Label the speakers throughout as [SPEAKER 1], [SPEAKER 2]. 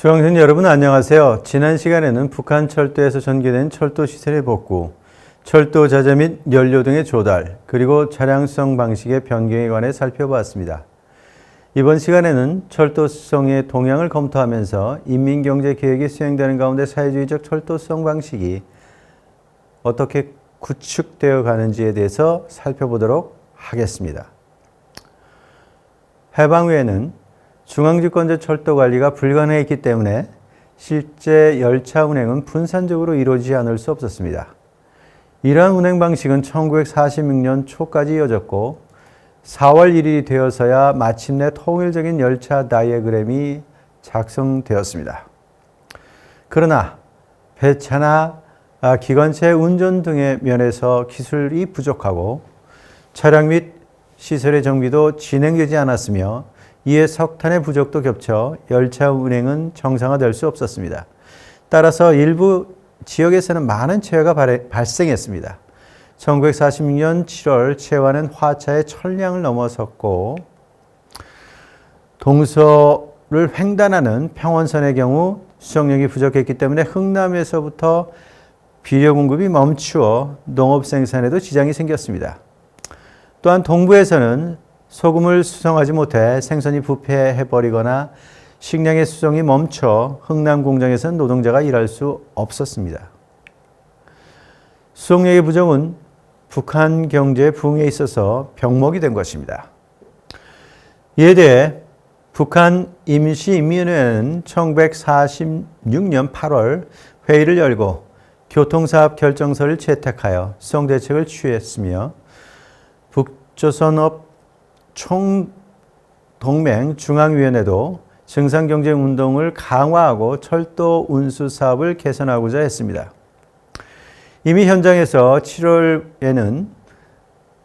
[SPEAKER 1] 수강생 여러분 안녕하세요. 지난 시간에는 북한 철도에서 전개된 철도 시설의 복구, 철도 자재 및 연료 등의 조달, 그리고 차량성 방식의 변경에 관해 살펴보았습니다. 이번 시간에는 철도성의 동향을 검토하면서 인민경제계획이 수행되는 가운데 사회주의적 철도성 방식이 어떻게 구축되어 가는지에 대해서 살펴보도록 하겠습니다. 해방 후에는 중앙집권제 철도관리가 불가능했기 때문에 실제 열차 운행은 분산적으로 이루어지지 않을 수 없었습니다. 이러한 운행 방식은 1946년 초까지 이어졌고 4월 1일이 되어서야 마침내 통일적인 열차 다이어그램이 작성되었습니다. 그러나 배차나 기관차 운전 등의 면에서 기술이 부족하고 차량 및 시설의 정비도 진행되지 않았으며 이에 석탄의 부족도 겹쳐 열차 운행은 정상화될 수 없었습니다. 따라서 일부 지역에서는 많은 체화가 발생했습니다. 1946년 7월 체화는 화차의 천량을 넘어섰고 동서를 횡단하는 평원선의 경우 수송력이 부족했기 때문에 흥남에서부터 비료 공급이 멈추어 농업 생산에도 지장이 생겼습니다. 또한 동부에서는 소금을 수송하지 못해 생선이 부패해버리거나 식량의 수송이 멈춰 흥남 공장에서는 노동자가 일할 수 없었습니다. 수송력의 부족은 북한 경제의 부흥에 있어서 병목이 된 것입니다. 이에 대해 북한 임시인민회는 1946년 8월 회의를 열고 교통사업 결정서를 채택하여 수송대책을 취했으며 북조선업 총동맹 중앙위원회도 증상경제운동을 강화하고 철도 운수 사업을 개선하고자 했습니다. 이미 현장에서 7월에는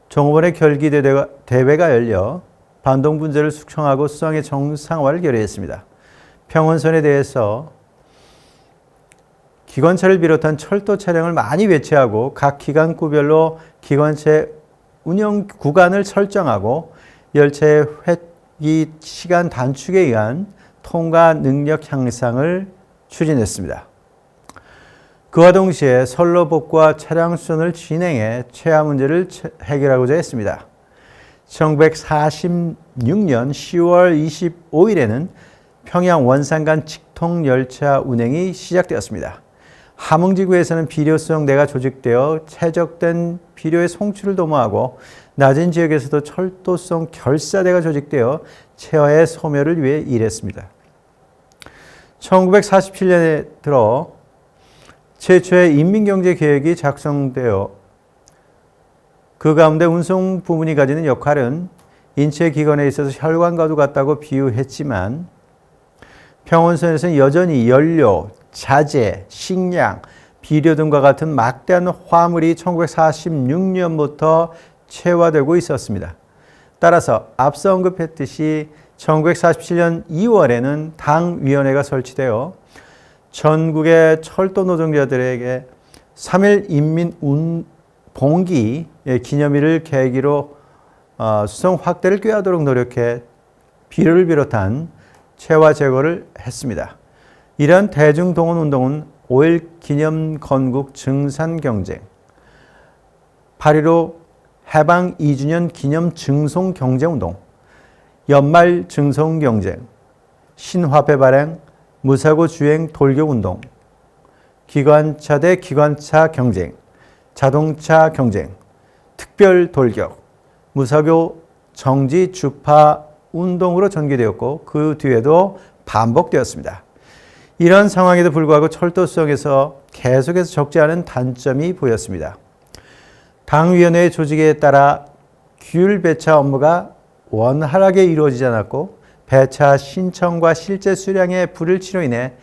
[SPEAKER 1] 종업원의 결기대회가 열려 반동분재를 숙청하고 수송의 정상화를 결의했습니다. 평원선에 대해서 기관차를 비롯한 철도 차량을 많이 배치하고 각 기간구별로 기관차의 운영 구간을 설정하고 열차의 회기 시간 단축에 의한 통과 능력 향상을 추진했습니다. 그와 동시에 선로 복구와 차량 수선을 진행해 체화 문제를 해결하고자 했습니다. 1946년 10월 25일에는 평양 원산 간 직통 열차 운행이 시작되었습니다. 함흥지구에서는 비료수송대가 조직되어 최적된 비료의 송출을 도모하고 낮은 지역에서도 철도수송 결사대가 조직되어 체화의 소멸을 위해 일했습니다. 1947년에 들어 최초의 인민경제계획이 작성되어 그 가운데 운송 부문이 가지는 역할은 인체기관에 있어서 혈관과도 같다고 비유했지만 평원선에서는 여전히 연료, 자재, 식량, 비료 등과 같은 막대한 화물이 1946년부터 체화되고 있었습니다. 따라서 앞서 언급했듯이 1947년 2월에는 당위원회가 설치되어 전국의 철도 노동자들에게 3.1 인민봉기의 기념일을 계기로 수송 확대를 꾀하도록 노력해 비료를 비롯한 체화 제거를 했습니다. 이러한 대중동원운동은 5.1 기념 건국 증산경쟁, 8.15 해방 2주년 기념 증송경제운동, 연말 증송경쟁, 신화폐 발행, 무사고 주행 돌격운동, 기관차 대 기관차 경쟁, 자동차 경쟁, 특별 돌격, 무사고 정지 주파 운동으로 전개되었고 그 뒤에도 반복되었습니다. 이런 상황에도 불구하고 철도수송에서 계속해서 적지 않은 단점이 보였습니다. 당위원회의 조직에 따라 규율 배차 업무가 원활하게 이루어지지 않았고 배차 신청과 실제 수량의 불일치로 인해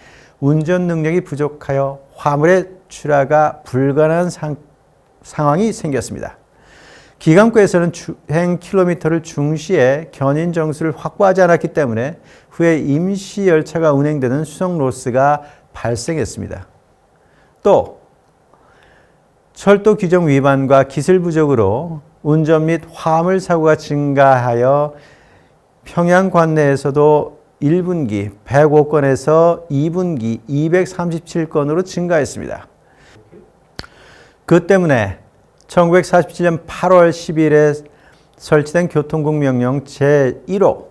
[SPEAKER 1] 운전 능력이 부족하여 화물의 출하가 불가능한 상황이 생겼습니다. 기간구에서는 주행 킬로미터를 중시해 견인 정수를 확보하지 않았기 때문에 후에 임시 열차가 운행되는 수송 로스가 발생했습니다. 또 철도 규정 위반과 기술 부족으로 운전 및 화물 사고가 증가하여 평양 관내에서도 1분기 105건에서 2분기 237건으로 증가했습니다. 그 때문에 1947년 8월 10일에 설치된 교통국명령 제1호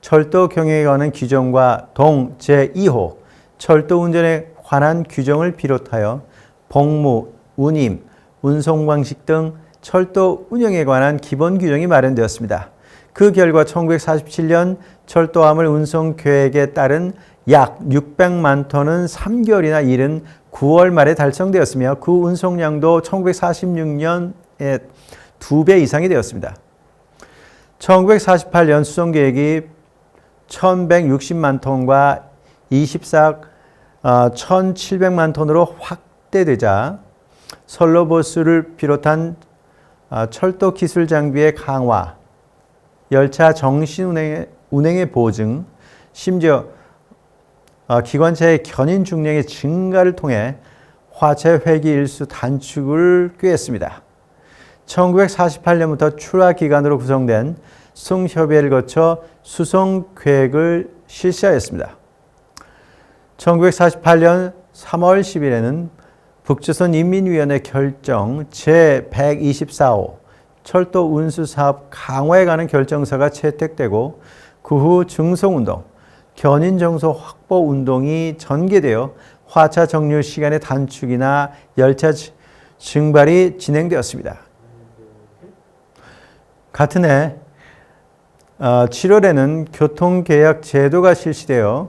[SPEAKER 1] 철도 경영에 관한 규정과 동 제2호 철도 운전에 관한 규정을 비롯하여 복무, 운임, 운송 방식 등 철도 운영에 관한 기본 규정이 마련되었습니다. 그 결과 1947년 철도 화물 운송 계획에 따른 약 600만 톤은 3개월이나 이른 9월 말에 달성되었으며 그 운송량도 1946년에 2배 이상이 되었습니다. 1948년 수송계획이 1160만 톤과 1700만 톤으로 확대되자 선로보수를 비롯한 철도 기술 장비의 강화, 열차 정신 운행의 보증, 심지어 기관차의 견인 중량의 증가를 통해 화체 회기 일수 단축을 꾀했습니다. 1948년부터 출하 기간으로 구성된 수송협의회를 거쳐 수송 계획을 실시하였습니다. 1948년 3월 10일에는 북조선 인민위원회 결정 제124호 철도 운수 사업 강화에 관한 결정서가 채택되고 그 후 증송운동, 견인 정소 확보 운동이 전개되어 화차 정류 시간의 단축이나 열차 증발이 진행되었습니다. 같은 해 7월에는 교통계약 제도가 실시되어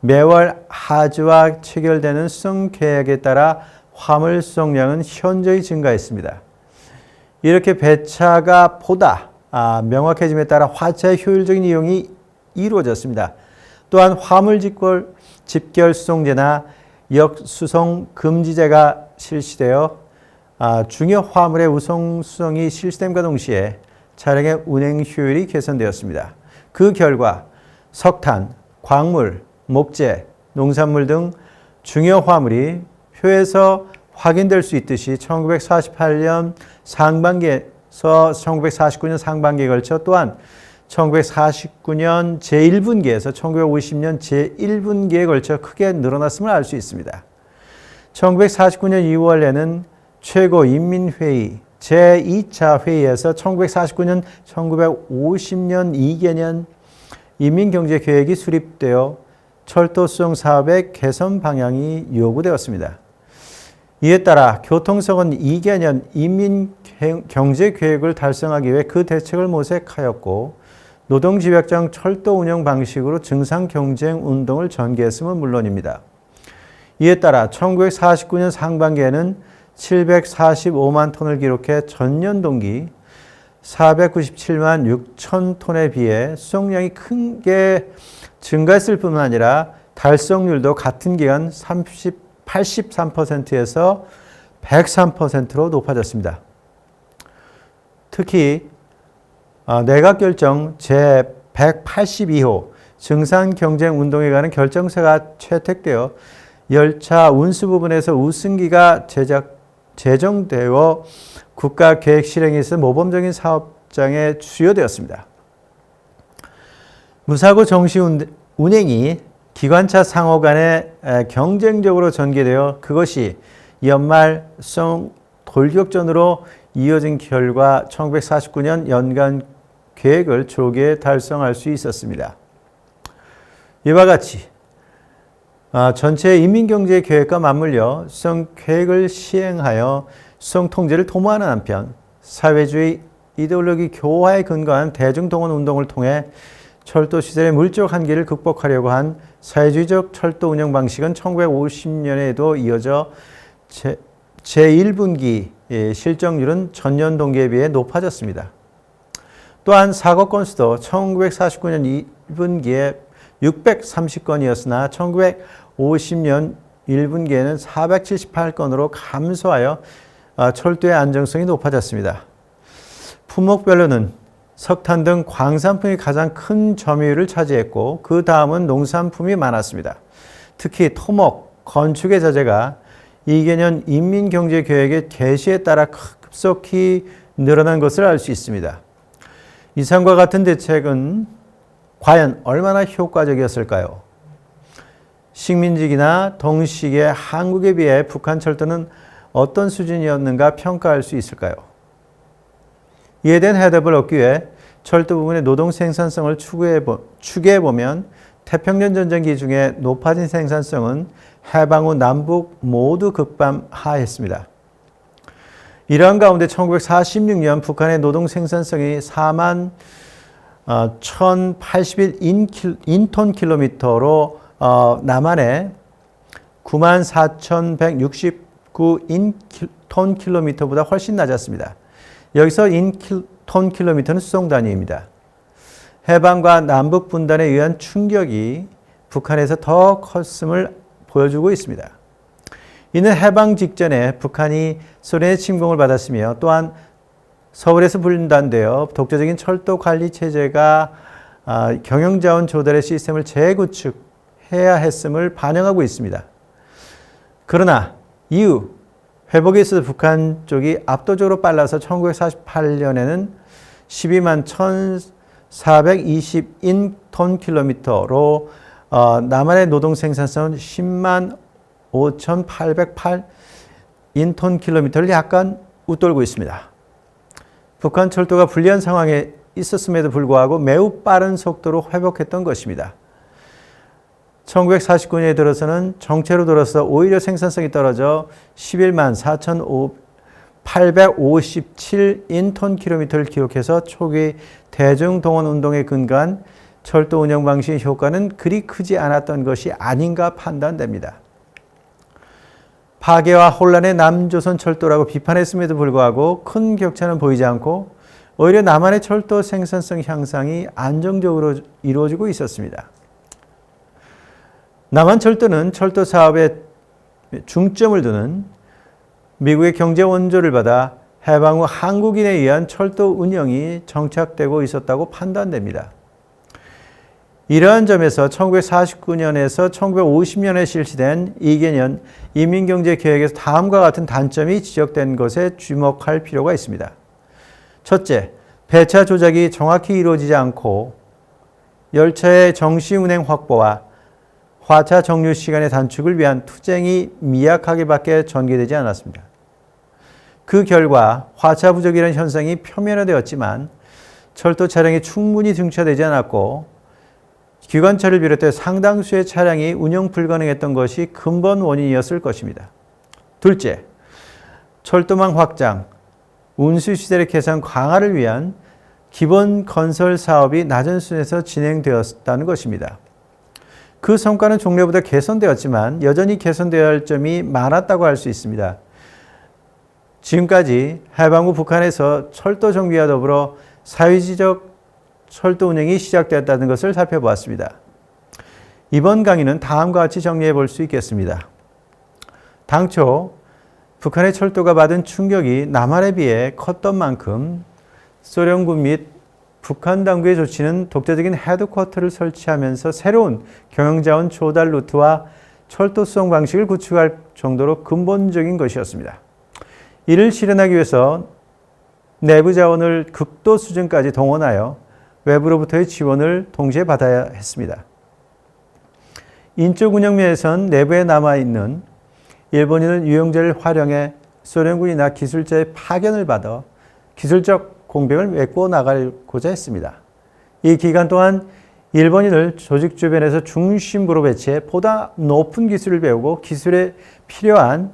[SPEAKER 1] 매월 하주와 체결되는 수송계약에 따라 화물 수송량은 현저히 증가했습니다. 이렇게 배차가 보다 명확해짐에 따라 화차의 효율적인 이용이 이루어졌습니다. 또한 화물 집결 수송제나 역수송 금지제가 실시되어 중요 화물의 우송 수송이 실시됨과 동시에 차량의 운행 효율이 개선되었습니다. 그 결과 석탄, 광물, 목재, 농산물 등 중요 화물이 표에서 확인될 수 있듯이 1948년 상반기에서 1949년 상반기에 걸쳐 또한 1949년 제1분기에서 1950년 제1분기에 걸쳐 크게 늘어났음을 알 수 있습니다. 1949년 2월에는 최고인민회의 제2차 회의에서 1949년 1950년 2개년 인민경제계획이 수립되어 철도 수송 사업의 개선 방향이 요구되었습니다. 이에 따라 교통성은 2개년 인민경제계획을 달성하기 위해 그 대책을 모색하였고 노동집약장 철도 운영 방식으로 증상경쟁 운동을 전개했음은 물론입니다. 이에 따라 1949년 상반기에는 745만 톤을 기록해 전년 동기 497만 6천 톤에 비해 수송량이 크게 증가했을 뿐만 아니라 달성률도 같은 기간 83%에서 103%로 높아졌습니다. 특히 내각결정 제182호 증상경쟁운동에 관한 결정서가 채택되어 열차 운수 부분에서 우승기가 제정되어 국가계획 실행에 있어 모범적인 사업장에 수여되었습니다. 무사고 정시 운행이 기관차 상호 간에 경쟁적으로 전개되어 그것이 연말 수송 돌격전으로 이어진 결과 1949년 연간 계획을 조기에 달성할 수 있었습니다. 이와 같이 전체 인민경제계획과 맞물려 수송 계획을 시행하여 수송 통제를 도모하는 한편 사회주의 이데올로기 교화에 근거한 대중동원 운동을 통해 철도 시설의 물적 한계를 극복하려고 한 사회주의적 철도 운영 방식은 1950년에도 이어져 제1분기 실적률은 전년 동기에 비해 높아졌습니다. 또한 사고 건수도 1949년 1분기에 630건이었으나 1950년 1분기에는 478건으로 감소하여 철도의 안정성이 높아졌습니다. 품목별로는 석탄 등 광산품이 가장 큰 점유율을 차지했고 그 다음은 농산품이 많았습니다. 특히 토목, 건축의 자재가 2개년 인민경제계획의 개시에 따라 급속히 늘어난 것을 알 수 있습니다. 이상과 같은 대책은 과연 얼마나 효과적이었을까요? 식민지기나 동식의 한국에 비해 북한 철도는 어떤 수준이었는가 평가할 수 있을까요? 이에 대한 해답을 얻기 위해 철도 부분의 노동 생산성을 추계해보면 태평양 전쟁기 중에 높아진 생산성은 해방 후 남북 모두 급감하였습니다. 이러한 가운데 1946년 북한의 노동 생산성이 4만 1081인톤킬로미터로 남한의 9만 4169인톤킬로미터보다 훨씬 낮았습니다. 여기서 인톤킬로미터는 수송 단위입니다. 해방과 남북 분단에 의한 충격이 북한에서 더 컸음을 보여주고 있습니다. 이는 해방 직전에 북한이 소련의 침공을 받았으며 또한 서울에서 분단되어 독자적인 철도 관리 체제가 경영자원 조달의 시스템을 재구축해야 했음을 반영하고 있습니다. 그러나 이후 회복에 있어서 북한 쪽이 압도적으로 빨라서 1948년에는 12만 1,420인톤킬로미터로 남한의 노동 생산성은 10만 5,808인톤킬로미터를 약간 웃돌고 있습니다. 북한 철도가 불리한 상황에 있었음에도 불구하고 매우 빠른 속도로 회복했던 것입니다. 1949년에 들어서는 정체로 들어서 오히려 생산성이 떨어져 11만 4,857인톤킬로미터를 기록해서 초기 대중동원 운동에 근거한 철도 운영 방식의 효과는 그리 크지 않았던 것이 아닌가 판단됩니다. 파괴와 혼란의 남조선 철도라고 비판했음에도 불구하고 큰 격차는 보이지 않고 오히려 남한의 철도 생산성 향상이 안정적으로 이루어지고 있었습니다. 남한 철도는 철도 사업에 중점을 두는 미국의 경제 원조를 받아 해방 후 한국인에 의한 철도 운영이 정착되고 있었다고 판단됩니다. 이러한 점에서 1949년에서 1950년에 실시된 2개년 인민경제계획에서 다음과 같은 단점이 지적된 것에 주목할 필요가 있습니다. 첫째, 배차 조작이 정확히 이루어지지 않고 열차의 정시 운행 확보와 화차 정류 시간의 단축을 위한 투쟁이 미약하게밖에 전개되지 않았습니다. 그 결과 화차 부족이라는 현상이 표면화되었지만 철도 차량이 충분히 등차되지 않았고 기관차를 비롯해 상당수의 차량이 운영 불가능했던 것이 근본 원인이었을 것입니다. 둘째, 철도망 확장, 운수시설의 개선 강화를 위한 기본 건설 사업이 낮은 수준에서 진행되었다는 것입니다. 그 성과는 종래보다 개선되었지만 여전히 개선되어야 할 점이 많았다고 할 수 있습니다. 지금까지 해방 후 북한에서 철도 정비와 더불어 사회지적 철도 운행이 시작되었다는 것을 살펴보았습니다. 이번 강의는 다음과 같이 정리해 볼 수 있겠습니다. 당초 북한의 철도가 받은 충격이 남한에 비해 컸던 만큼 소련군 및 북한 당국의 조치는 독자적인 헤드쿼터를 설치하면서 새로운 경영자원 조달 루트와 철도 수송 방식을 구축할 정도로 근본적인 것이었습니다. 이를 실현하기 위해서 내부 자원을 극도 수준까지 동원하여 외부로부터의 지원을 동시에 받아야 했습니다. 인적 운영 면에선 내부에 남아있는 일본인은 유용자를 활용해 소련군이나 기술자의 파견을 받아 기술적 공백을 메꿔 나가고자 했습니다. 이 기간 동안 일본인을 조직 주변에서 중심부로 배치해 보다 높은 기술을 배우고 기술에 필요한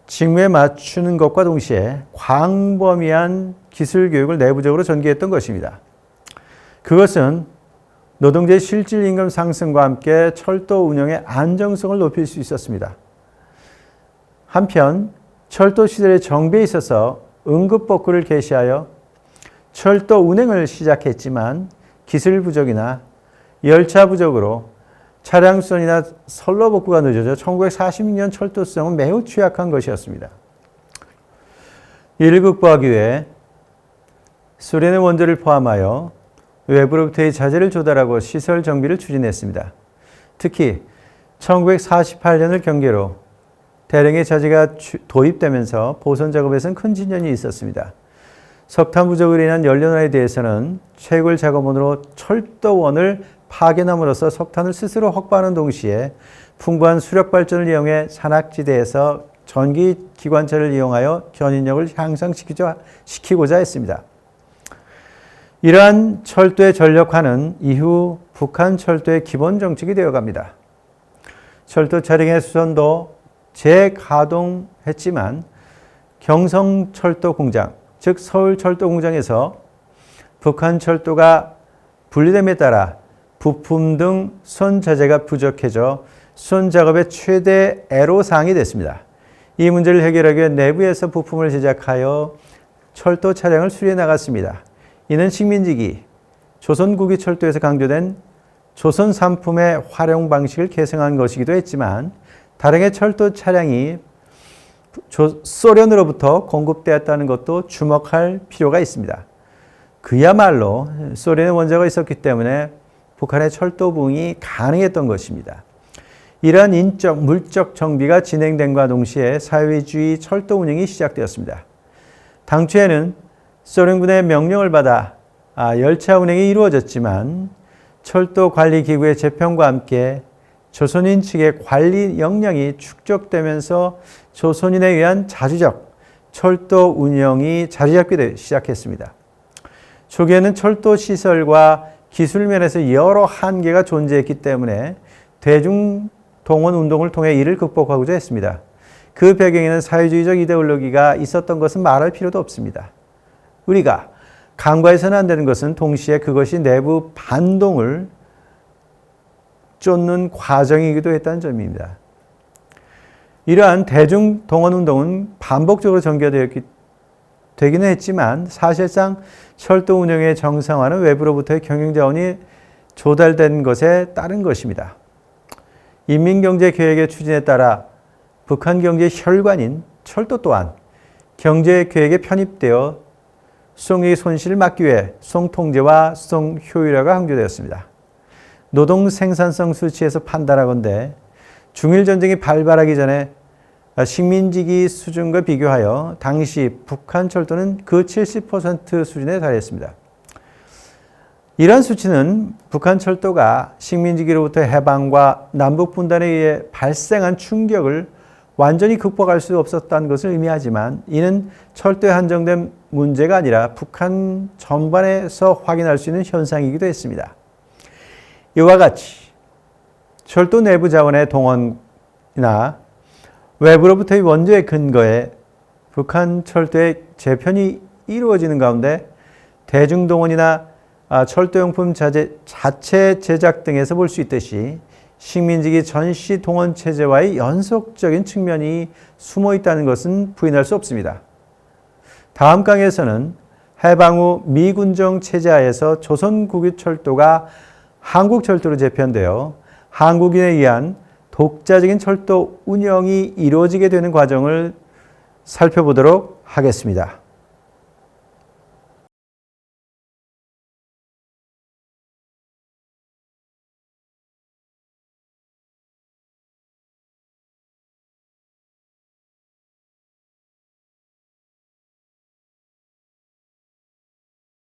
[SPEAKER 1] 직무에 맞추는 것과 동시에 광범위한 기술 교육을 내부적으로 전개했던 것입니다. 그것은 노동자의 실질 임금 상승과 함께 철도 운영의 안정성을 높일 수 있었습니다. 한편 철도 시설의 정비에 있어서 응급복구를 개시하여 철도 운행을 시작했지만 기술 부족이나 열차 부족으로 차량 수선이나 선로 복구가 늦어져 1946년 철도 수송은 매우 취약한 것이었습니다. 이를 극복하기 위해 소련의 원조를 포함하여 외부로부터의 자재를 조달하고 시설 정비를 추진했습니다. 특히 1948년을 경계로 대량의 자재가 도입되면서 보선 작업에서는 큰 진전이 있었습니다. 석탄 부족으로 인한 연료난에 대해서는 채굴 작업원으로 철도원을 파괴남으로서 석탄을 스스로 확보하는 동시에 풍부한 수력 발전을 이용해 산악지대에서 전기 기관차를 이용하여 견인력을 향상시키고자 했습니다. 이러한 철도의 전력화는 이후 북한 철도의 기본 정책이 되어갑니다. 철도 차량의 수선도 재가동했지만 경성철도공장, 즉 서울철도공장에서 북한 철도가 분리됨에 따라 부품 등 수선 자재가 부족해져 수선 작업의 최대 애로사항이 됐습니다. 이 문제를 해결하기 위해 내부에서 부품을 제작하여 철도 차량을 수리해 나갔습니다. 이는 식민지기 조선국유철도에서 강조된 조선 산품의 활용 방식을 계승한 것이기도 했지만 다량의 철도 차량이 소련으로부터 공급되었다는 것도 주목할 필요가 있습니다. 그야말로 소련의 원자가 있었기 때문에 북한의 철도 부흥이 가능했던 것입니다. 이러한 인적, 물적 정비가 진행됨과 동시에 사회주의 철도 운영이 시작되었습니다. 당초에는 소련군의 명령을 받아 열차 운행이 이루어졌지만 철도 관리 기구의 재편과 함께 조선인 측의 관리 역량이 축적되면서 조선인에 의한 자주적 철도 운영이 자리 잡기 시작했습니다. 초기에는 철도 시설과 기술 면에서 여러 한계가 존재했기 때문에 대중 동원 운동을 통해 이를 극복하고자 했습니다. 그 배경에는 사회주의적 이데올로기가 있었던 것은 말할 필요도 없습니다. 우리가 간과해서는 안 되는 것은 동시에 그것이 내부 반동을 쫓는 과정이기도 했다는 점입니다. 이러한 대중 동원 운동은 반복적으로 전개되기는 했지만 사실상 철도 운영의 정상화는 외부로부터의 경영자원이 조달된 것에 따른 것입니다. 인민경제계획의 추진에 따라 북한 경제의 혈관인 철도 또한 경제계획에 편입되어 수송력의 손실을 막기 위해 수송통제와 수송 효율화가 강조되었습니다. 노동 생산성 수치에서 판단하건대 중일전쟁이 발발하기 전에 식민지기 수준과 비교하여 당시 북한 철도는 그 70% 수준에 달했습니다. 이러한 수치는 북한 철도가 식민지기로부터 해방과 남북 분단에 의해 발생한 충격을 완전히 극복할 수 없었다는 것을 의미하지만 이는 철도에 한정된 문제가 아니라 북한 전반에서 확인할 수 있는 현상이기도 했습니다. 이와 같이 철도 내부 자원의 동원이나 외부로부터의 원조의 근거에 북한 철도의 재편이 이루어지는 가운데 대중동원이나 철도용품 자체 제작 등에서 볼 수 있듯이 식민지기 전시 동원 체제와의 연속적인 측면이 숨어 있다는 것은 부인할 수 없습니다. 다음 강의에서는 해방 후 미군정 체제 하에서 조선국유철도가 한국철도로 재편되어 한국인에 의한 독자적인 철도 운영이 이루어지게 되는 과정을 살펴보도록 하겠습니다.